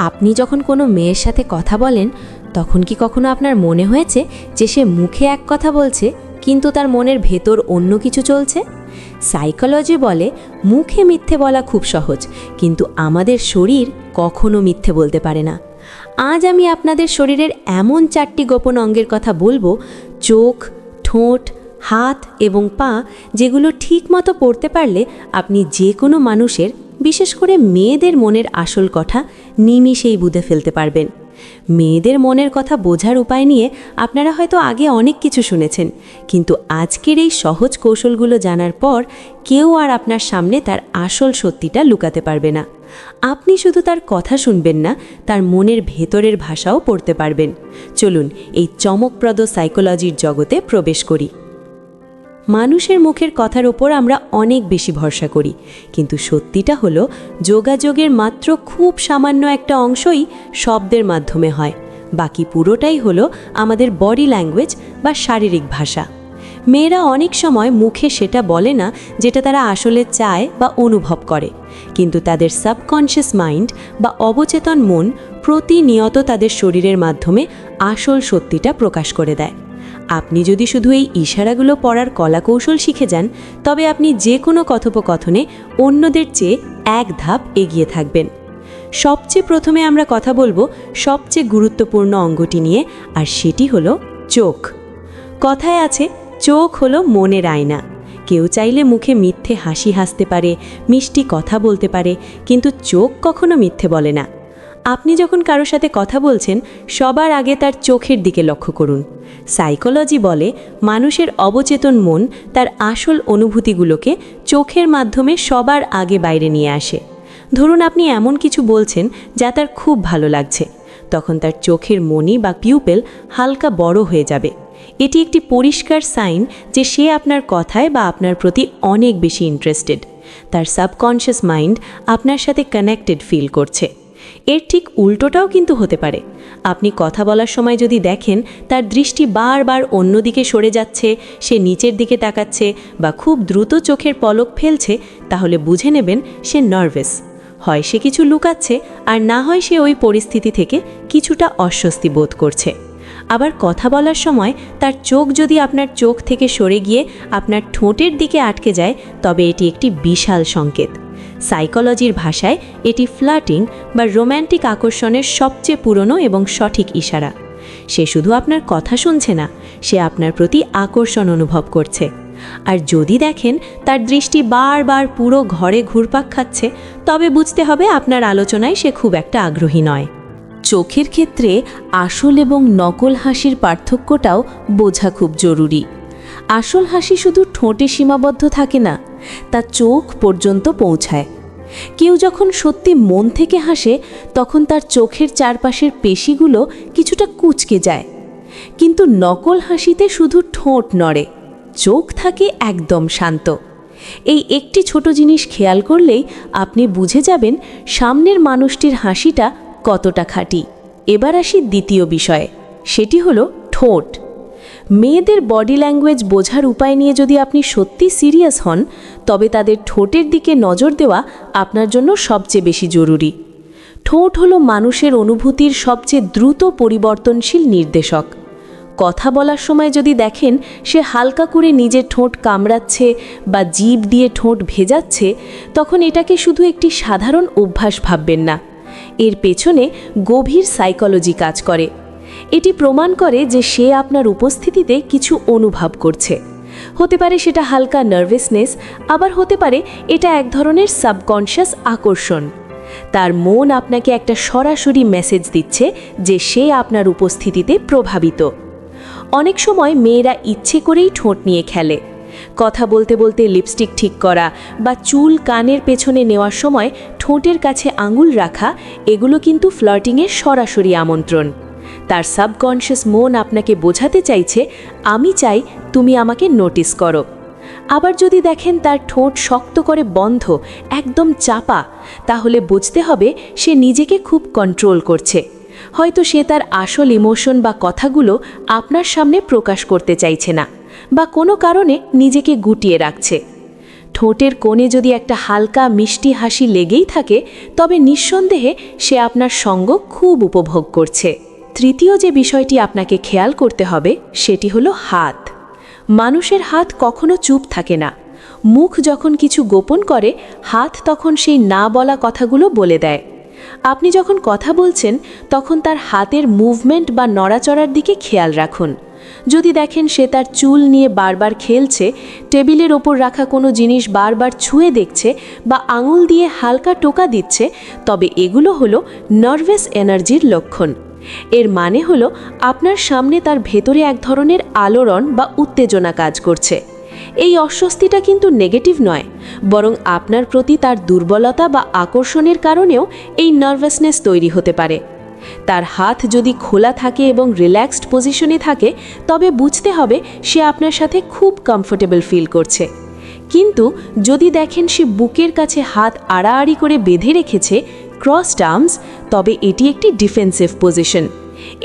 আপনি যখন কোনো মেয়ের সাথে কথা বলেন তখন কি কখনো আপনার মনে হয়েছে যে সে মুখে এক কথা বলছে কিন্তু তার মনের ভেতর অন্য কিছু চলছে? সাইকোলজি বলে মুখে মিথ্যে বলা খুব সহজ, কিন্তু আমাদের শরীর কখনো মিথ্যে বলতে পারে না। আজ আমি আপনাদের শরীরের এমন 4টি গোপন অঙ্গের কথা বলবো, চোখ, ঠোঁট, হাত এবং পা, যেগুলো ঠিকমতো পড়তে পারলে আপনি যে কোনো মানুষের, বিশেষ করে মেয়েদের মনের আসল কথা নিমিষেই বুঝে ফেলতে পারবেন। মেয়েদের মনের কথা বোঝার উপায় নিয়ে আপনারা হয়তো আগে অনেক কিছু শুনেছেন, কিন্তু আজকের এই সহজ কৌশলগুলো জানার পর কেউ আর আপনার সামনে তার আসল সত্যিটা লুকাতে পারবে না। আপনি শুধু তার কথা শুনবেন না, তার মনের ভেতরের ভাষাও পড়তে পারবেন। চলুন এই চমকপ্রদ সাইকোলজির জগতে প্রবেশ করি। মানুষের মুখের কথার ওপর আমরা অনেক বেশি ভরসা করি, কিন্তু সত্যিটা হলো যোগাযোগের মাত্র খুব সামান্য একটা অংশই শব্দের মাধ্যমে হয়। বাকি পুরোটাই হলো আমাদের বডি ল্যাঙ্গুয়েজ বা শারীরিক ভাষা। মেয়েরা অনেক সময় মুখে সেটা বলে না যেটা তারা আসলে চায় বা অনুভব করে, কিন্তু তাদের সাবকনশিয়াস মাইন্ড বা অবচেতন মন প্রতিনিয়ত তাদের শরীরের মাধ্যমে আসল সত্যিটা প্রকাশ করে দেয়। আপনি যদি শুধু এই ইশারাগুলো পড়ার কলাকৌশল শিখে যান, তবে আপনি যে কোনো কথোপকথনে অন্যদের চেয়ে এক ধাপ এগিয়ে থাকবেন। সবচেয়ে প্রথমে আমরা কথা বলবো সবচেয়ে গুরুত্বপূর্ণ অঙ্গটি নিয়ে, আর সেটি হলো চোখ। কথায় আছে, চোখ হলো মনের আয়না। কেউ চাইলে মুখে মিথ্যে হাসি হাসতে পারে, মিষ্টি কথা বলতে পারে, কিন্তু চোখ কখনো মিথ্যে বলে না। আপনি যখন কারোর সাথে কথা বলছেন, সবার আগে তার চোখের দিকে লক্ষ্য করুন। সাইকোলজি বলে মানুষের অবচেতন মন তার আসল অনুভূতিগুলোকে চোখের মাধ্যমে সবার আগে বাইরে নিয়ে আসে। ধরুন আপনি এমন কিছু বলছেন যা তার খুব ভালো লাগছে, তখন তার চোখের মণি বা পিউপেল হালকা বড় হয়ে যাবে। এটি একটি পরিষ্কার সাইন যে সে আপনার কথায় বা আপনার প্রতি অনেক বেশি ইন্টারেস্টেড। তার সাবকনশিয়াস মাইন্ড আপনার সাথে কানেক্টেড ফিল করছে। এর ঠিক উল্টোটাও কিন্তু হতে পারে। আপনি কথা বলার সময় যদি দেখেন তার দৃষ্টি বারবার অন্যদিকে সরে যাচ্ছে, সে নিচের দিকে তাকাচ্ছে বা খুব দ্রুত চোখের পলক ফেলছে, তাহলে বুঝে নেবেন সে নার্ভাস। হয় সে কিছু লুকাচ্ছে, আর না হয় সে ওই পরিস্থিতি থেকে কিছুটা অস্বস্তি বোধ করছে। আবার কথা বলার সময় তার চোখ যদি আপনার চোখ থেকে সরে গিয়ে আপনার ঠোঁটের দিকে আটকে যায়, তবে এটি একটি বিশাল সংকেত। সাইকোলজির ভাষায় এটি ফ্লার্টিং বা রোম্যান্টিক আকর্ষণের সবচেয়ে পুরনো এবং সঠিক ইশারা। সে শুধু আপনার কথা শুনছে না, সে আপনার প্রতি আকর্ষণ অনুভব করছে। আর যদি দেখেন তার দৃষ্টি বারবার পুরো ঘরে ঘুরপাক খাচ্ছে, তবে বুঝতে হবে আপনার আলোচনায় সে খুব একটা আগ্রহী নয়। চোখের ক্ষেত্রে আসল এবং নকল হাসির পার্থক্যটাও বোঝা খুব জরুরি। আসল হাসি শুধু ঠোঁটে সীমাবদ্ধ থাকে না, তা চোখ পর্যন্ত পৌঁছায়। কেউ যখন সত্যি মন থেকে হাসে, তখন তার চোখের চারপাশের পেশিগুলো কিছুটা কুঁচকে যায়। কিন্তু নকল হাসিতে শুধু ঠোঁট নড়ে, চোখ থাকে একদম শান্ত। এই একটি ছোট জিনিস খেয়াল করলেই আপনি বুঝে যাবেন সামনের মানুষটির হাসিটা কতটা খাঁটি। এবার আসি দ্বিতীয় বিষয়ে, সেটি হলো ঠোঁট। মেয়েদের বডি ল্যাঙ্গুয়েজ বোঝার উপায় নিয়ে যদি আপনি সত্যি সিরিয়াস হন, তবে তাদের ঠোঁটের দিকে নজর দেওয়া আপনার জন্য সবচেয়ে বেশি জরুরি। ঠোঁট হলো মানুষের অনুভূতির সবচেয়ে দ্রুত পরিবর্তনশীল নির্দেশক। কথা বলার সময় যদি দেখেন সে হালকা করে নিজের ঠোঁট কামড়াচ্ছে বা জিভ দিয়ে ঠোঁট ভেজাচ্ছে, তখন এটাকে শুধু একটি সাধারণ অভ্যাস ভাববেন না। এর পেছনে গভীর সাইকোলজি কাজ করে। এটি প্রমাণ করে যে সে আপনার উপস্থিতিতে কিছু অনুভব করছে। হতে পারে সেটা হালকা নার্ভাসনেস, আবার হতে পারে এটা এক ধরনের সাবকনশিয়াস আকর্ষণ। তার মন আপনাকে একটা সরাসরি মেসেজ দিচ্ছে যে সে আপনার উপস্থিতিতে প্রভাবিত। অনেক সময় মেয়েরা ইচ্ছে করেই ঠোঁট নিয়ে খেলে। কথা বলতে বলতে লিপস্টিক ঠিক করা বা চুল কানের পেছনে নেওয়ার সময় ঠোঁটের কাছে আঙুল রাখা, এগুলো কিন্তু ফ্লার্টিংয়ের সরাসরি আমন্ত্রণ। তার সাবকনশিয়াস মন আপনাকে বোঝাতে চাইছে, আমি চাই তুমি আমাকে নোটিস করো। আবার যদি দেখেন তার ঠোঁট শক্ত করে বন্ধ, একদম চাপা, তাহলে বুঝতে হবে সে নিজেকে খুব কন্ট্রোল করছে। হয়তো সে তার আসল ইমোশন বা কথাগুলো আপনার সামনে প্রকাশ করতে চাইছে না, বা কোনো কারণে নিজেকে গুটিয়ে রাখছে। ঠোঁটের কোণে যদি একটা হালকা মিষ্টি হাসি লেগেই থাকে, তবে নিঃসন্দেহে সে আপনার সঙ্গ খুব উপভোগ করছে। তৃতীয় যে বিষয়টি আপনাকে খেয়াল করতে হবে সেটি হলো হাত। মানুষের হাত কখনো চুপ থাকে না। মুখ যখন কিছু গোপন করে, হাত তখন সেই না বলা কথাগুলো বলে দেয়। আপনি যখন কথা বলছেন তখন তার হাতের মুভমেন্ট বা নড়াচড়ার দিকে খেয়াল রাখুন। যদি দেখেন সে তার চুল নিয়ে বারবার খেলছে, টেবিলের ওপর রাখা কোনো জিনিস বারবার ছুঁয়ে দেখছে বা আঙুল দিয়ে হালকা টোকা দিচ্ছে, তবে এগুলো হলো নার্ভাস এনার্জির লক্ষণ। এর মানে হলো আপনার সামনে তার ভেতরে এক ধরনের আলোড়ন বা উত্তেজনা কাজ করছে। এই অস্বস্তিটা কিন্তু নেগেটিভ নয়, বরং আপনার প্রতি তার দুর্বলতা বা আকর্ষণের কারণেও এই নার্ভাসনেস তৈরি হতে পারে। তার হাত যদি খোলা থাকে এবং রিল্যাক্সড পজিশনে থাকে, তবে বুঝতে হবে সে আপনার সাথে খুব কমফোর্টেবল ফিল করছে। কিন্তু যদি দেখেন সে বুকের কাছে হাত আড়াআড়ি করে বেঁধে রেখেছে, ক্রসড আর্মস, তবে এটি একটি ডিফেন্সিভ পজিশন।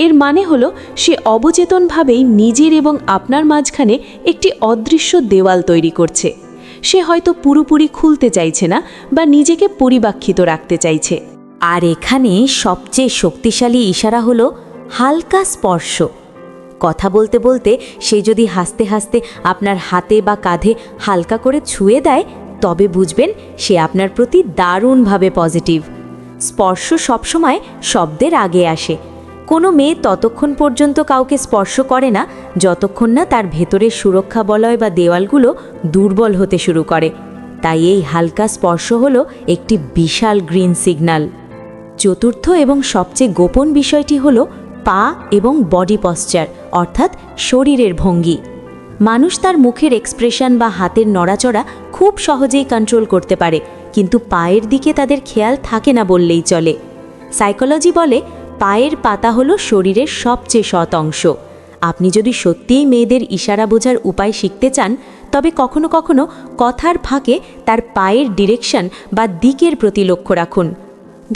এর মানে হলো সে অবচেতনভাবেই নিজের এবং আপনার মাঝখানে একটি অদৃশ্য দেওয়াল তৈরি করছে। সে হয়তো পুরোপুরি খুলতে চাইছে না বা নিজেকে পরিবাক্ষিত রাখতে চাইছে। আর এখানে সবচেয়ে শক্তিশালী ইশারা হলো হালকা স্পর্শ। কথা বলতে বলতে সে যদি হাসতে হাসতে আপনার হাতে বা কাঁধে হালকা করে ছুঁয়ে দেয়, তবে বুঝবেন সে আপনার প্রতি দারুণভাবে পজিটিভ। স্পর্শ সবসময় শব্দের আগে আসে। কোনো মেয়ে ততক্ষণ পর্যন্ত কাউকে স্পর্শ করে না যতক্ষণ না তার ভেতরের সুরক্ষা বলয় বা দেওয়ালগুলো দুর্বল হতে শুরু করে। তাই এই হালকা স্পর্শ হলো একটি বিশাল গ্রিন সিগন্যাল। চতুর্থ এবং সবচেয়ে গোপন বিষয়টি হলো পা এবং বডি পশ্চার, অর্থাৎ শরীরের ভঙ্গি। মানুষ তার মুখের এক্সপ্রেশন বা হাতের নড়াচড়া খুব সহজেই কন্ট্রোল করতে পারে, কিন্তু পায়ের দিকে তাদের খেয়াল থাকে না বললেই চলে। সাইকোলজি বলে পায়ের পাতা হলো শরীরের সবচেয়ে সৎ অংশ। আপনি যদি সত্যিই মেয়েদের ইশারা বোঝার উপায় শিখতে চান, তবে কখনো কখনো কথার ফাঁকে তার পায়ের ডিরেকশন বা দিকের প্রতি লক্ষ্য রাখুন।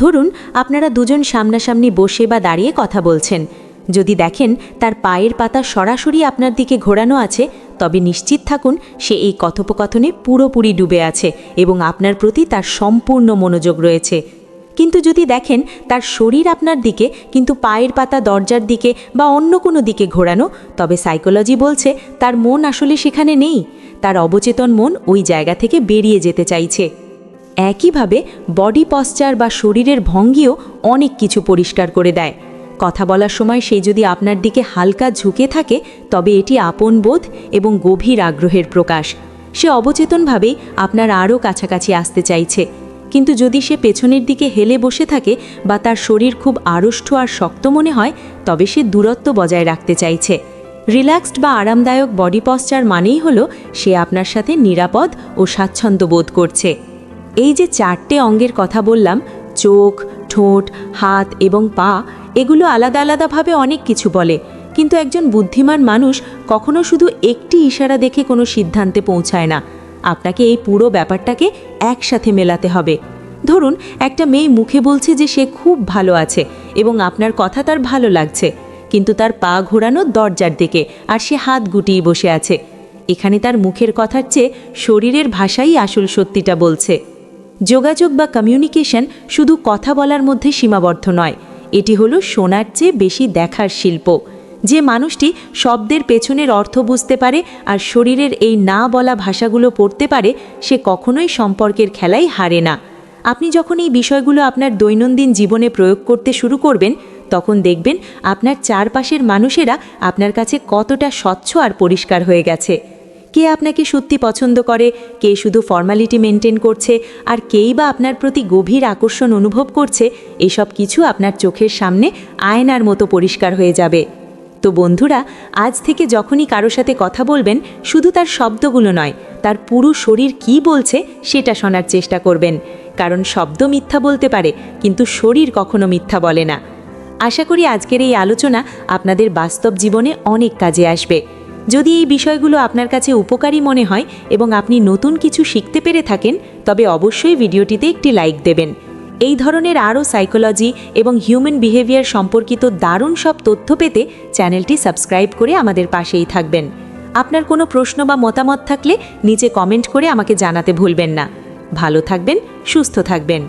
ধরুন আপনারা দুজন সামনাসামনি বসে বা দাঁড়িয়ে কথা বলছেন। যদি দেখেন তার পায়ের পাতা সরাসরি আপনার দিকে ঘোরানো আছে, তবে নিশ্চিত থাকুন সে এই কথোপকথনে পুরোপুরি ডুবে আছে এবং আপনার প্রতি তার সম্পূর্ণ মনোযোগ রয়েছে। কিন্তু যদি দেখেন তার শরীর আপনার দিকে কিন্তু পায়ের পাতা দরজার দিকে বা অন্য কোনো দিকে ঘোরানো, তবে সাইকোলজি বলছে তার মন আসলে সেখানে নেই। তার অবচেতন মন ওই জায়গা থেকে বেরিয়ে যেতে চাইছে। একইভাবে বডি পশ্চার বা শরীরের ভঙ্গিও অনেক কিছু পরিষ্কার করে দেয়। কথা বলার সময় সে যদি আপনার দিকে হালকা ঝুঁকে থাকে, তবে এটি আপন বোধ এবং গভীর আগ্রহের প্রকাশ। সে অবচেতনভাবেই আপনার আরও কাছাকাছি আসতে চাইছে। কিন্তু যদি সে পেছনের দিকে হেলে বসে থাকে বা তার শরীর খুব আড়ষ্ট আর শক্ত মনে হয়, তবে সে দূরত্ব বজায় রাখতে চাইছে। রিল্যাক্সড বা আরামদায়ক বডি পশ্চার মানেই হলো সে আপনার সাথে নিরাপদ ও স্বাচ্ছন্দ্য বোধ করছে। এই যে 4টে অঙ্গের কথা বললাম, চোখ, ঠোঁট, হাত এবং পা, এগুলো আলাদা আলাদাভাবে অনেক কিছু বলে। কিন্তু একজন বুদ্ধিমান মানুষ কখনো শুধু একটি ইশারা দেখে কোনো সিদ্ধান্তে পৌঁছায় না। আপনাকে এই পুরো ব্যাপারটাকে একসাথে মেলাতে হবে। ধরুন একটা মেয়ে মুখে বলছে যে সে খুব ভালো আছে এবং আপনার কথা তার ভালো লাগছে, কিন্তু তার পা ঘোরানো দরজার দিকে আর সে হাত গুটিয়ে বসে আছে। এখানে তার মুখের কথার চেয়ে শরীরের ভাষাই আসল সত্যিটা বলছে। যোগাযোগ বা কমিউনিকেশন শুধু কথা বলার মধ্যে সীমাবদ্ধ নয়, এটি হলো শোনার চেয়ে বেশি দেখার শিল্প। যে মানুষটি শব্দের পেছনের অর্থ বুঝতে পারে আর শরীরের এই না বলা ভাষাগুলো পড়তে পারে, সে কখনোই সম্পর্কের খেলায় হারে না। আপনি যখন এই বিষয়গুলো আপনার দৈনন্দিন জীবনে প্রয়োগ করতে শুরু করবেন, তখন দেখবেন আপনার চারপাশের মানুষেরা আপনার কাছে কতটা স্বচ্ছ আর পরিষ্কার হয়ে গেছে। কে আপনাকে সত্যি পছন্দ করে, কে শুধু ফর্মালিটি মেনটেন করছে, আর কেই বা আপনার প্রতি গভীর আকর্ষণ অনুভব করছে, এসব কিছু আপনার চোখের সামনে আয়নার মতো পরিষ্কার হয়ে যাবে। তো বন্ধুরা, আজ থেকে যখনই কারো সাথে কথা বলবেন, শুধু তার শব্দগুলো নয়, তার পুরো শরীর কি বলছে সেটা শোনার চেষ্টা করবেন। কারণ শব্দ মিথ্যা বলতে পারে, কিন্তু শরীর কখনো মিথ্যা বলে না। আশা করি আজকের এই আলোচনা আপনাদের বাস্তব জীবনে অনেক কাজে আসবে। যদি এই বিষয়গুলো আপনার কাছে উপকারী মনে হয় এবং আপনি নতুন কিছু শিখতে পেরে থাকেন, তবে অবশ্যই ভিডিওটিতে একটি লাইক দেবেন। এই ধরনের আরও সাইকোলজি এবং হিউম্যান বিহেভিয়ার সম্পর্কিত দারুণ সব তথ্য পেতে চ্যানেলটি সাবস্ক্রাইব করে আমাদের পাশেই থাকবেন। আপনার কোনো প্রশ্ন বা মতামত থাকলে নিচে কমেন্ট করে আমাকে জানাতে ভুলবেন না। ভালো থাকবেন, সুস্থ থাকবেন।